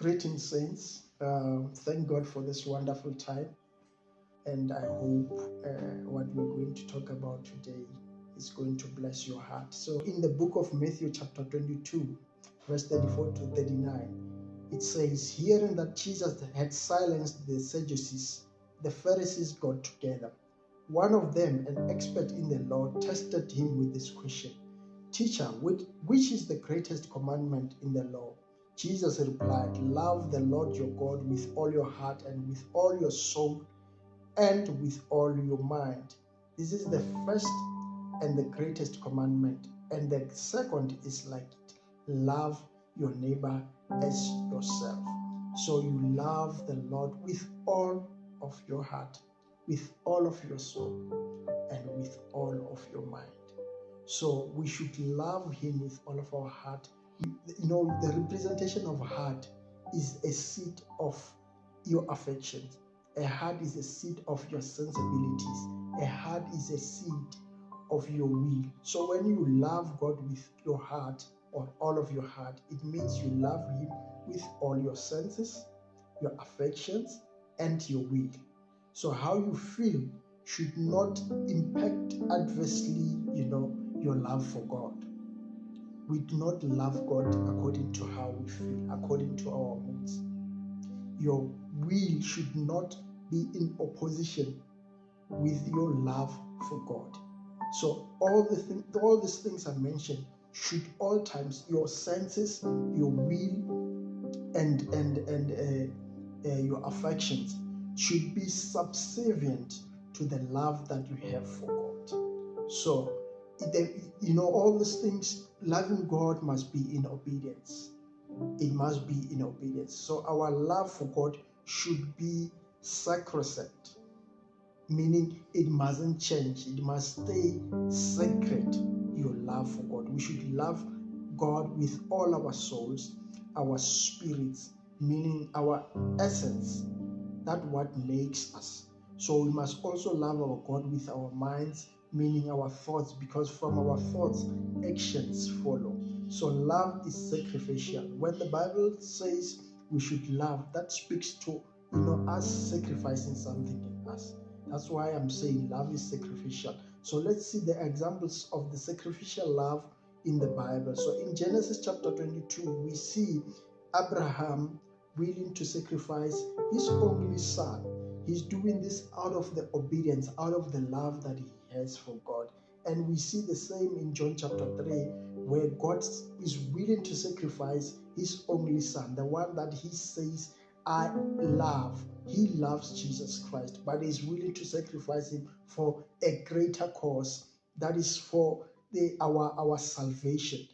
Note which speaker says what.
Speaker 1: Greetings, saints. Thank God for this wonderful time, and I hope what we're going to talk about today is going to bless your heart. So, in the book of Matthew, chapter 22, verse 34 to 39, it says, hearing that Jesus had silenced the Sadducees, the Pharisees got together. One of them, an expert in the law, tested him with this question: Teacher, which is the greatest commandment in the law? Jesus replied, love the Lord your God with all your heart and with all your soul and with all your mind. This is the first and the greatest commandment. And the second is like it: love your neighbor as yourself. So you love the Lord with all of your heart, with all of your soul, and with all of your mind. So we should love Him with all of our heart. The representation of heart is a seat of your affections. A heart is a seat of your sensibilities. A heart is a seat of your will. So when you love God with your heart or all of your heart, it means you love Him with all your senses, your affections, and your will. So how you feel should not impact adversely, your love for God. We do not love God according to how we feel, according to our moods. Your will should not be in opposition with your love for God. So all these things I mentioned should all times, your senses, your will, and your affections should be subservient to the love that you have for God. So, all these things, loving God must be in obedience. It must be in obedience. So our love for God should be sacrosanct, meaning it mustn't change. It must stay sacred, your love for God. We should love God with all our souls, our spirits, meaning our essence. That's what makes us. So we must also love our God with our minds, meaning our thoughts, because from our thoughts, actions follow. So love is sacrificial. When the Bible says we should love, that speaks to us sacrificing something in us. That's why I'm saying love is sacrificial. So let's see the examples of the sacrificial love in the Bible. So in Genesis chapter 22, we see Abraham willing to sacrifice his only son. He's doing this out of the obedience, out of the love that he has for God. And we see the same in John chapter 3, where God is willing to sacrifice his only son, the one that he says, I love. He loves Jesus Christ, but is willing to sacrifice him for a greater cause, that is for our salvation.